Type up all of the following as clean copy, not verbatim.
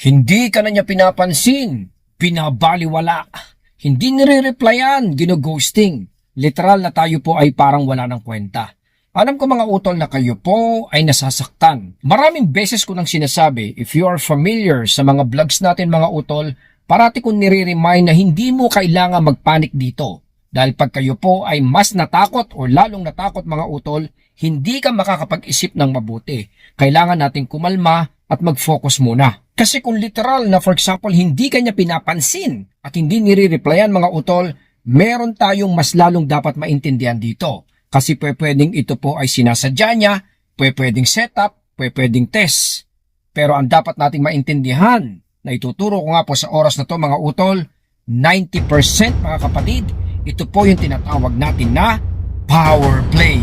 Hindi ka na niya pinapansin, binabaliwala, hindi nire-replyan, gino-ghosting. Literal na tayo po ay parang wala ng kwenta. Alam ko mga utol na kayo po ay nasasaktan. Maraming beses ko nang sinasabi, if you are familiar sa mga vlogs natin mga utol, parati kong nire-remind na hindi mo kailangan magpanik dito. Dahil pag kayo po ay mas natakot o lalong natakot mga utol, hindi ka makakapag-isip ng mabuti. Kailangan nating kumalma at mag-focus muna. Kasi kung literal na for example hindi kanya pinapansin at hindi nire-replyan mga utol, meron tayong mas lalong dapat maintindihan dito. Kasi pwedeng ito po ay sinasadya niya, pwedeng setup, pwedeng test. Pero ang dapat nating maintindihan na ituturo ko nga po sa oras na to mga utol, 90% mga kapatid, ito po yung tinatawag natin na power play.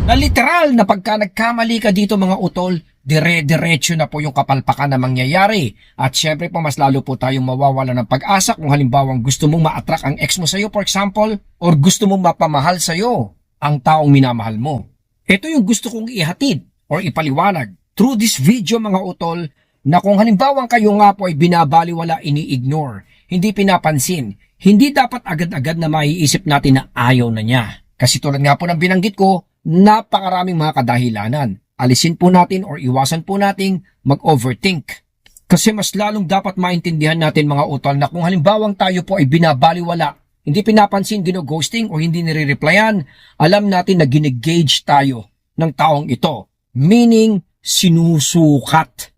Na literal na pagka nagkamali ka dito mga utol, dire-diretso na po yung kapalpakan na mangyayari. At syempre po mas lalo po tayong mawawala ng pag-asa kung halimbawa gusto mong ma-attract ang ex mo sa'yo for example, or gusto mong mapamahal sa'yo ang taong minamahal mo. Ito yung gusto kong ihatid or ipaliwanag through this video mga utol, na kung halimbawa kayo nga po ay binabaliwala, ini-ignore, hindi pinapansin, hindi dapat agad-agad na maiisip natin na ayaw na niya. Kasi tulad nga po ng binanggit ko, napakaraming mga kadahilanan. Alisin po natin or iwasan po nating mag-overthink. Kasi mas lalong dapat maintindihan natin mga utol na kung halimbawang tayo po ay binabaliwala, hindi pinapansin, gino-ghosting o hindi nire-replyan, alam natin na ginigauge tayo ng taong ito. Meaning, sinusukat.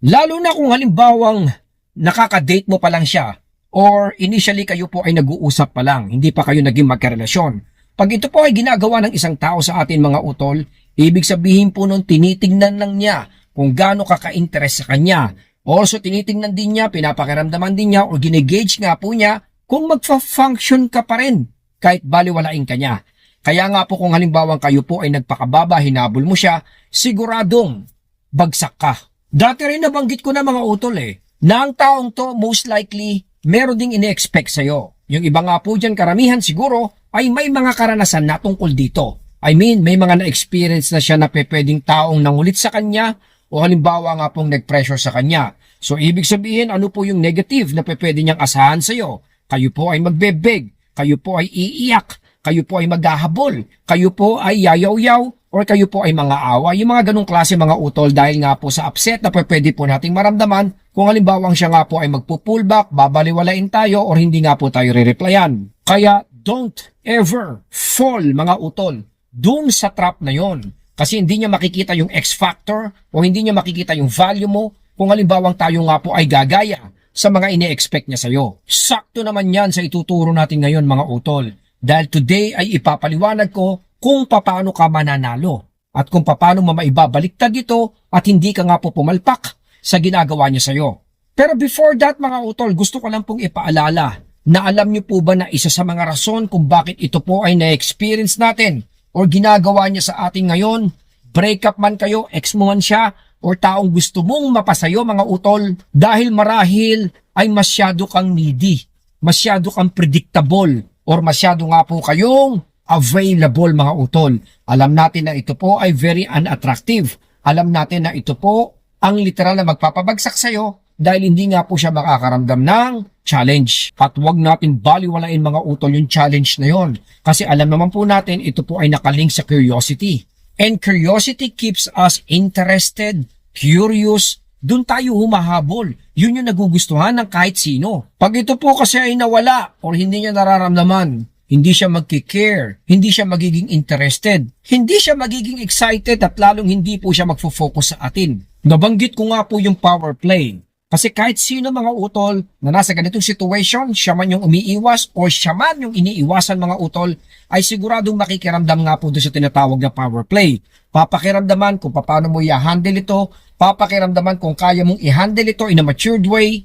Lalo na kung halimbawang nakaka-date mo pa lang siya or initially kayo po ay nag-uusap pa lang, hindi pa kayo naging magkarelasyon. Pag ito po ay ginagawa ng isang tao sa atin mga utol, ibig sabihin po nun tinitingnan lang niya kung gaano kaka-interest sa kanya. Also tinitingnan din niya, pinapakiramdaman din niya o ginigauge nga po niya kung magfa-function ka pa rin kahit baliwalain ka niya. Kaya nga po kung halimbawang kayo po ay nagpakababa, hinabol mo siya, siguradong bagsak ka. Dati rin nabanggit ko na mga utol na ang taong to most likely meron ding ine-expect sa'yo. Yung iba nga po dyan karamihan siguro ay may mga karanasan na tungkol dito. I mean, may mga na-experience na siya na pwedeng taong nangulit sa kanya o halimbawa nga pong nag-pressure sa kanya. So, ibig sabihin, ano po yung negative na pwede niyang asahan sa'yo? Kayo po ay magbebeg, kayo po ay iiyak, kayo po ay maghahabol, kayo po ay yayaw-yaw, or kayo po ay mga awa. Yung mga ganong klase mga utol dahil nga po sa upset na pwede po nating maramdaman kung halimbawang siya nga po ay magpo-pullback, babaliwalain tayo, or hindi nga po tayo re-replyan. Kaya, don't ever fall mga utol dun sa trap na yon. Kasi hindi niya makikita yung X factor o hindi niya makikita yung value mo kung halimbawang tayo nga po ay gagaya sa mga ine-expect niya sa'yo. Sakto naman yan sa ituturo natin ngayon mga utol. Dahil today ay ipapaliwanag ko kung paano ka mananalo at kung paano mo maibabaliktad ito at hindi ka nga po pumalpak sa ginagawa niya sa'yo. Pero before that mga utol, gusto ko lang pong ipaalala na alam niyo po ba na isa sa mga rason kung bakit ito po ay na-experience natin o ginagawa niya sa atin ngayon, breakup man kayo, ex mo man siya, or taong gusto mong mapasayo mga utol, dahil marahil ay masyado kang needy, masyado kang predictable, or masyado nga po kayong available mga utol. Alam natin na ito po ay very unattractive. Alam natin na ito po ang literal na magpapabagsak sa'yo dahil hindi nga po siya makakaramdam ng challenge. At huwag natin baliwalain mga utol yung challenge na yon. Kasi alam naman po natin ito po ay nakalink sa curiosity. And curiosity keeps us interested, curious, dun tayo humahabol. Yun yung nagugustuhan ng kahit sino. Pag ito po kasi ay nawala or hindi niya nararamdaman, hindi siya magki-care, hindi siya magiging interested, hindi siya magiging excited at lalong hindi po siya magfo-focus sa atin. Nabanggit ko nga po yung power play. Kasi kahit sino mga utol na nasa ganitong situation, siya man yung umiiwas o siya man yung iniiwasan mga utol, ay siguradong makikiramdam nga po doon sa tinatawag na power play. Papakiramdaman kung paano mo i-handle ito, papakiramdaman kung kaya mong i-handle ito in a matured way,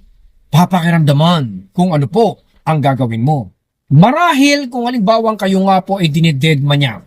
papakiramdaman kung ano po ang gagawin mo. Marahil kung halimbawang kayo nga po ay dinededma niya,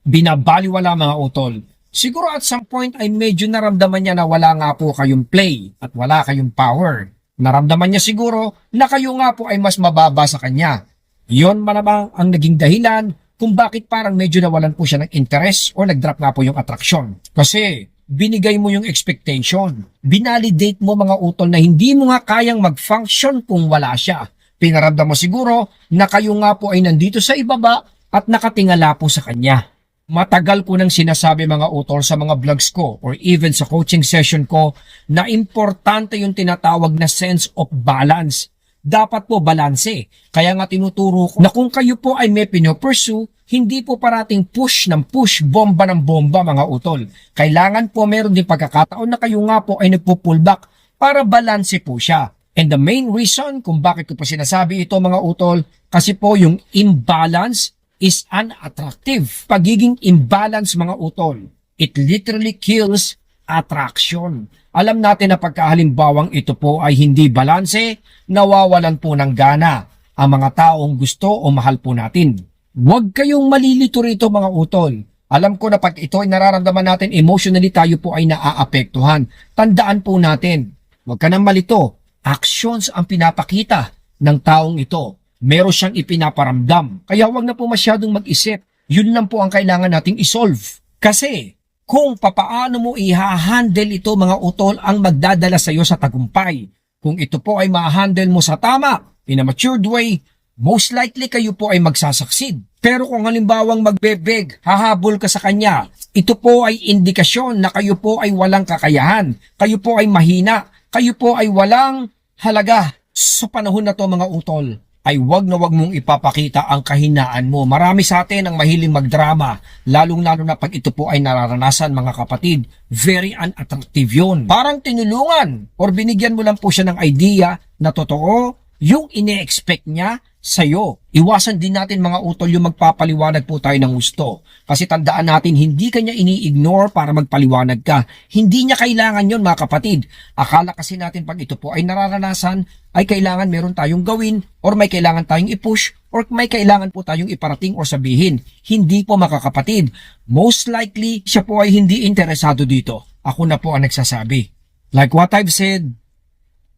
binabaliwala mga utol, siguro at some point ay medyo naramdaman niya na wala nga po kayong play at wala kayong power. Naramdaman niya siguro na kayo nga po ay mas mababa sa kanya. Yon malamang ang naging dahilan kung bakit parang medyo nawalan po siya ng interest o nag-drop nga po yung attraction. Kasi binigay mo yung expectation. Binalidate mo mga utol na hindi mo nga kayang mag-function kung wala siya. Pinaramdam mo siguro na kayo nga po ay nandito sa ibaba at nakatingala po sa kanya. Matagal ko nang sinasabi mga utol sa mga vlogs ko or even sa coaching session ko na importante yung tinatawag na sense of balance. Dapat po balanse. Kaya nga tinuturo ko na kung kayo po ay may pinopursue, hindi po parating push ng push, bomba ng bomba mga utol. Kailangan po meron din pagkakataon na kayo nga po ay nagpo-pullback para balanse po siya. And the main reason kung bakit ko po sinasabi ito mga utol, kasi po yung imbalance is unattractive. Pagiging imbalance mga utol, it literally kills attraction. Alam natin na pagkahalimbawang ito po ay hindi balanse, nawawalan po ng gana ang mga taong gusto o mahal po natin. Huwag kayong malilito rito mga utol. Alam ko na pag ito ay nararamdaman natin emotionally, tayo po ay naaapektuhan. Tandaan po natin, huwag ka nang malito. Actions ang pinapakita ng taong ito. Meron siyang ipinaparamdam. Kaya huwag na po masyadong mag-isip. Yun lang po ang kailangan nating isolve. Kasi kung papaano mo i-handle ito mga utol ang magdadala sa iyo sa tagumpay. Kung ito po ay ma-handle mo sa tama, in a matured way, most likely kayo po ay magsasucceed. Pero kung halimbawang magbebeg, hahabol ka sa kanya, ito po ay indikasyon na kayo po ay walang kakayahan, kayo po ay mahina, kayo po ay walang halaga. Sa panahon na to mga utol, ay wag na wag mong ipapakita ang kahinaan mo. Marami sa atin ang mahiling magdrama, lalong-lalo na pag ito po ay nararanasan mga kapatid. Very unattractive yun. Parang tinulungan or binigyan mo lang po siya ng idea na totoo yung ine-expect niya sa'yo. Iwasan din natin mga utol yung magpapaliwanag po tayo ng gusto. Kasi tandaan natin, hindi kanya ini-ignore para magpaliwanag ka. Hindi niya kailangan yon mga kapatid. Akala kasi natin pag ito po ay nararanasan, ay kailangan meron tayong gawin or may kailangan tayong i-push or may kailangan po tayong iparating o sabihin. Hindi po mga kapatid. Most likely, siya po ay hindi interesado dito. Ako na po ang nagsasabi. Like what I've said,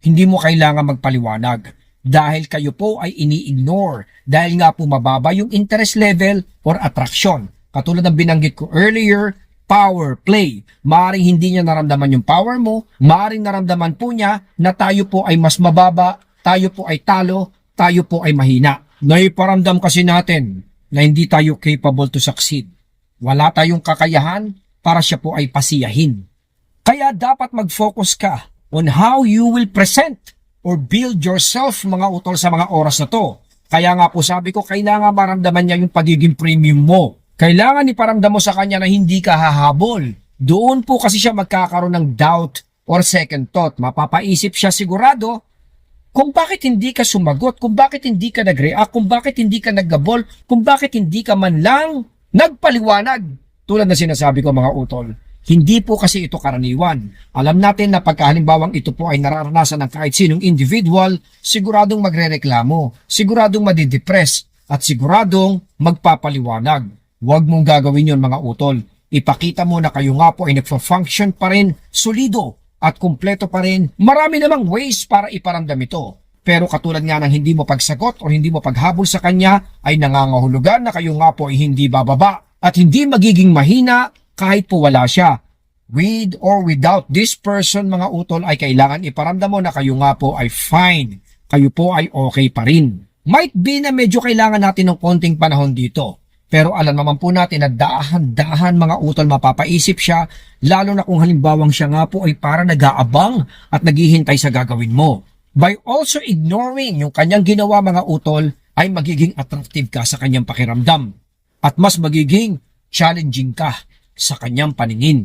hindi mo kailangan magpaliwanag. Dahil kayo po ay ini-ignore dahil nga po mababa yung interest level or attraction. Katulad ng binanggit ko earlier, power play. Maaring hindi niya naramdaman yung power mo, maaring naramdaman po niya na tayo po ay mas mababa, tayo po ay talo, tayo po ay mahina. Naiparamdam kasi natin na hindi tayo capable to succeed. Wala tayong kakayahan para siya po ay pasiyahin. Kaya dapat mag-focus ka on how you will present or build yourself mga utol sa mga oras na to. Kaya nga po sabi ko, kailangan maramdaman niya yung pagiging premium mo. Kailangan iparamdam mo sa kanya na hindi ka hahabol. Doon po kasi siya magkakaroon ng doubt or second thought. Mapapaisip siya sigurado kung bakit hindi ka sumagot, kung bakit hindi ka nag-react, kung bakit hindi ka naggabol, kung bakit hindi ka man lang nagpaliwanag. Tulad na sinasabi ko mga utol, hindi po kasi ito karaniwan. Alam natin na pagkahalimbawang ito po ay nararanasan ng kahit sinong individual, siguradong magrereklamo, siguradong madidepress, at siguradong magpapaliwanag. Huwag mong gagawin yon mga utol. Ipakita mo na kayo nga po ay nagfa-function pa rin, solido at kumpleto pa rin. Marami namang ways para iparamdam ito. Pero katulad nga ng hindi mo pagsagot o hindi mo paghabol sa kanya, ay nangangahulugan na kayo nga po ay hindi bababa at hindi magiging mahina kahit po wala siya. With or without this person mga utol ay kailangan iparamdam mo na kayo nga po ay fine. Kayo po ay okay pa rin. Might be na medyo kailangan natin ng konting panahon dito. Pero alam naman po natin na dahan-dahan mga utol mapapaisip siya, lalo na kung halimbawang siya nga po ay para nag-aabang at naghihintay sa gagawin mo. By also ignoring yung kanyang ginawa mga utol ay magiging attractive ka sa kanyang pakiramdam at mas magiging challenging ka sa kanyang paningin.